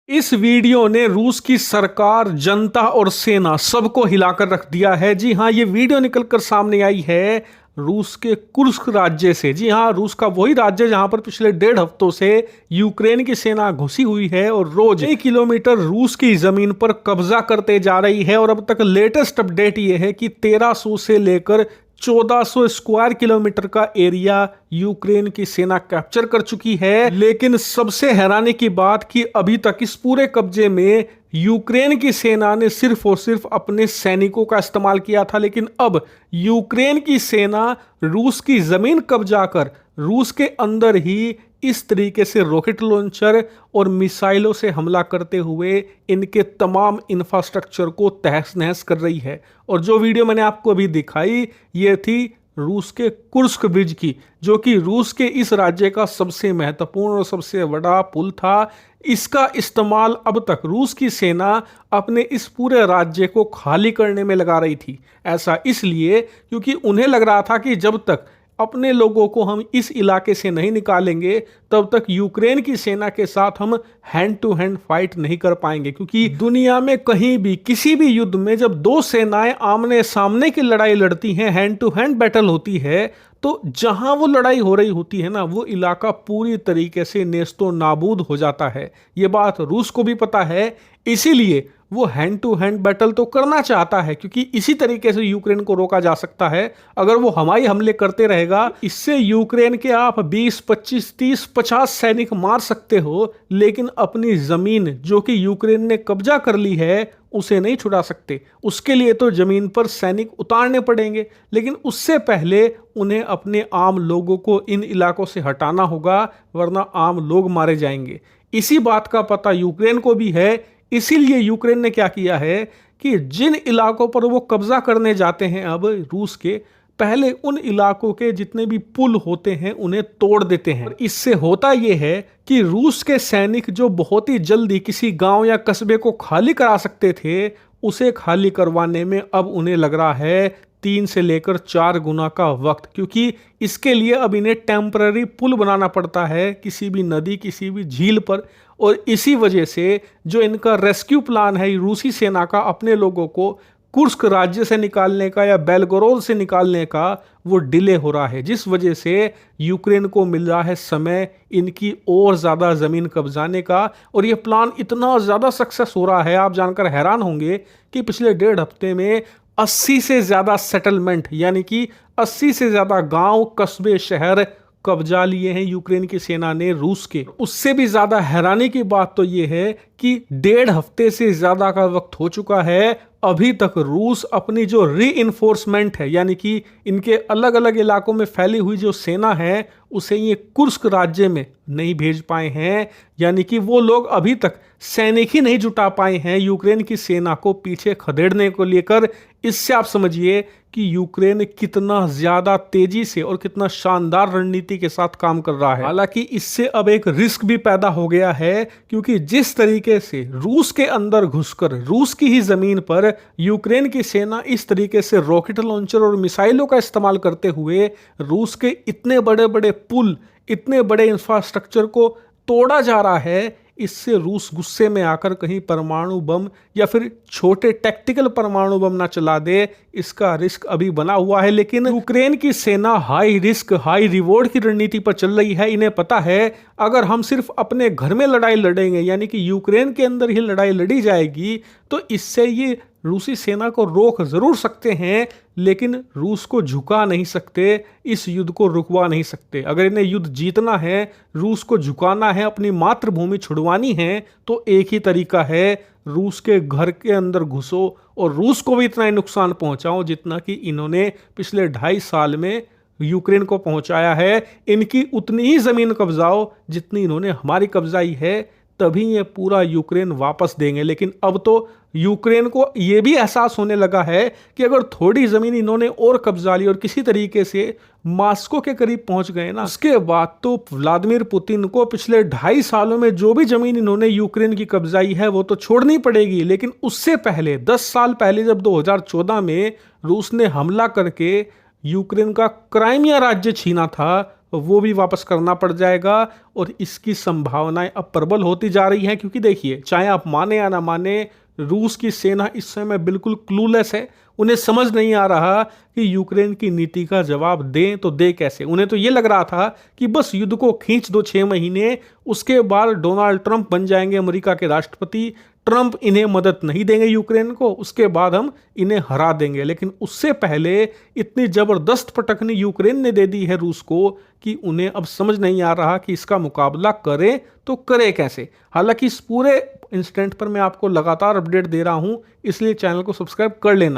इस वीडियो ने रूस की सरकार, जनता और सेना सबको हिलाकर रख दिया है। जी हां, ये वीडियो निकलकर सामने आई है रूस के कुर्स्क राज्य से। जी हां, रूस का वही राज्य जहां पर पिछले 1.5 हफ्तों से यूक्रेन की सेना घुसी हुई है और रोज 1 किलोमीटर रूस की जमीन पर कब्जा करते जा रही है। और अब तक लेटेस्ट अपडेट ये है कि 1300 से लेकर 1400 स्क्वायर किलोमीटर का एरिया यूक्रेन की सेना कैप्चर कर चुकी है। लेकिन सबसे हैरानी की बात कि अभी तक इस पूरे कब्जे में यूक्रेन की सेना ने सिर्फ और सिर्फ अपने सैनिकों का इस्तेमाल किया था। लेकिन अब यूक्रेन की सेना रूस की जमीन कब्जा कर रूस के अंदर ही इस तरीके से रॉकेट लॉन्चर और मिसाइलों से हमला करते हुए इनके तमाम इंफ्रास्ट्रक्चर को तहस नहस कर रही है। और जो वीडियो मैंने आपको अभी दिखाई ये थी रूस के कुर्स्क ब्रिज की, जो कि रूस के इस राज्य का सबसे महत्वपूर्ण और सबसे बड़ा पुल था। इसका इस्तेमाल अब तक रूस की सेना अपने इस पूरे राज्य को खाली करने में लगा रही थी। ऐसा इसलिए क्योंकि उन्हें लग रहा था कि जब तक अपने लोगों को हम इस इलाके से नहीं निकालेंगे तब तक यूक्रेन की सेना के साथ हम हैंड टू हैंड फाइट नहीं कर पाएंगे। क्योंकि दुनिया में कहीं भी किसी भी युद्ध में जब दो सेनाएं आमने सामने की लड़ाई लड़ती हैं, हैंड टू हैंड बैटल होती है, तो जहां वो लड़ाई हो रही होती है ना, वो इलाका पूरी तरीके से नेस्तो नाबूद हो जाता है। ये बात रूस को भी पता है, इसीलिए वो हैंड टू हैंड बैटल तो करना चाहता है, क्योंकि इसी तरीके से यूक्रेन को रोका जा सकता है। अगर वो हवाई हमले करते रहेगा, इससे यूक्रेन के आप 20, 25, 30, 50 सैनिक मार सकते हो, लेकिन अपनी जमीन जो कि यूक्रेन ने कब्जा कर ली है उसे नहीं छुड़ा सकते। उसके लिए तो जमीन पर सैनिक उतारने पड़ेंगे, लेकिन उससे पहले उन्हें अपने आम लोगों को इन इलाकों से हटाना होगा, वरना आम लोग मारे जाएंगे। इसी बात का पता यूक्रेन को भी है। इसीलिए यूक्रेन ने क्या किया है कि जिन इलाकों पर वो कब्जा करने जाते हैं अब रूस के, पहले उन इलाकों के जितने भी पुल होते हैं उन्हें तोड़ देते हैं। इससे होता यह है कि रूस के सैनिक जो बहुत ही जल्दी किसी गांव या कस्बे को खाली करा सकते थे, उसे खाली करवाने में अब उन्हें लग रहा है 3 से लेकर 4 गुना का वक्त। क्योंकि इसके लिए अब इन्हें टेम्पररी पुल बनाना पड़ता है किसी भी नदी, किसी भी झील पर। और इसी वजह से जो इनका रेस्क्यू प्लान है रूसी सेना का अपने लोगों को कुर्स्क राज्य से निकालने का या बेलगोरोद से निकालने का, वो डिले हो रहा है, जिस वजह से यूक्रेन को मिल रहा है समय इनकी और ज़्यादा ज़मीन कब्जाने का। और ये प्लान इतना ज़्यादा सक्सेस हो रहा है, आप जानकर हैरान होंगे कि पिछले 1.5 हफ्ते में 80 से ज़्यादा सेटलमेंट, यानी कि 80 से ज़्यादा गांव, कस्बे, शहर कब्जा लिए हैं यूक्रेन की सेना ने रूस के। उससे भी ज़्यादा हैरानी की बात तो ये है कि 1.5 हफ्ते से ज़्यादा का वक्त हो चुका है, अभी तक रूस अपनी जो रीइंफोर्समेंट है, यानी कि इनके अलग अलग इलाकों में फैली हुई जो सेना है, उसे ये कुर्स्क राज्य में नहीं भेज पाए हैं। यानी कि वो लोग अभी तक सैनिक ही नहीं जुटा पाए हैं यूक्रेन की सेना को पीछे खदेड़ने को लेकर। इससे आप समझिए कि यूक्रेन कितना ज्यादा तेजी से और कितना शानदार रणनीति के साथ काम कर रहा है। हालांकि इससे अब एक रिस्क भी पैदा हो गया है, क्योंकि जिस तरीके से रूस के अंदर घुसकर रूस की ही जमीन पर यूक्रेन की सेना इस तरीके से रॉकेट लॉन्चर और मिसाइलों का इस्तेमाल करते हुए रूस के इतने बड़े बड़े पुल, इतने बड़े इंफ्रास्ट्रक्चर को तोड़ा जा रहा है, इससे रूस गुस्से में आकर कहीं परमाणु बम या फिर छोटे टैक्टिकल परमाणु बम ना चला दे, इसका रिस्क अभी बना हुआ है। लेकिन यूक्रेन की सेना हाई रिस्क हाई रिवॉर्ड की रणनीति पर चल रही है। इन्हें पता है अगर हम सिर्फ अपने घर में लड़ाई लड़ेंगे, यानी कि यूक्रेन के अंदर ही लड़ाई लड़ी जाएगी, तो इससे ये रूसी सेना को रोक जरूर सकते हैं, लेकिन रूस को झुका नहीं सकते, इस युद्ध को रुकवा नहीं सकते। अगर इन्हें युद्ध जीतना है, रूस को झुकाना है, अपनी मातृभूमि छुड़वानी है, तो एक ही तरीका है, रूस के घर के अंदर घुसो और रूस को भी इतना ही नुकसान पहुंचाओ जितना कि इन्होंने पिछले 2.5 साल में यूक्रेन को पहुंचाया है। इनकी उतनी ही जमीन कब्जाओ जितनी इन्होंने हमारी कब्जाई है, तभी ये पूरा यूक्रेन वापस देंगे। लेकिन अब तो यूक्रेन को ये भी एहसास होने लगा है कि अगर थोड़ी जमीन इन्होंने और कब्जा ली और किसी तरीके से मॉस्को के करीब पहुंच गए ना, उसके बाद तो व्लादिमीर पुतिन को पिछले 2.5 सालों में जो भी जमीन इन्होंने यूक्रेन की कब्जाई है वो तो छोड़नी पड़ेगी। लेकिन उससे पहले 10 साल पहले जब 2014 में रूस ने हमला करके यूक्रेन का क्राइमिया राज्य छीना था, वो भी वापस करना पड़ जाएगा। और इसकी संभावनाएं अब प्रबल होती जा रही हैं, क्योंकि देखिए, चाहे आप माने या ना माने, रूस की सेना इस समय बिल्कुल क्लूलेस है। उन्हें समझ नहीं आ रहा कि यूक्रेन की नीति का जवाब दें तो दे कैसे। उन्हें तो ये लग रहा था कि बस युद्ध को खींच दो 6 महीने, उसके बाद डोनाल्ड ट्रंप बन जाएंगे अमेरिका के राष्ट्रपति, ट्रंप इन्हें मदद नहीं देंगे यूक्रेन को, उसके बाद हम इन्हें हरा देंगे। लेकिन उससे पहले इतनी जबरदस्त पटकनी यूक्रेन ने दे दी है रूस को कि उन्हें अब समझ नहीं आ रहा कि इसका मुकाबला करें तो करे कैसे। हालांकि इस पूरे इंसिडेंट पर मैं आपको लगातार अपडेट दे रहा हूं, इसलिए चैनल को सब्सक्राइब कर लेना।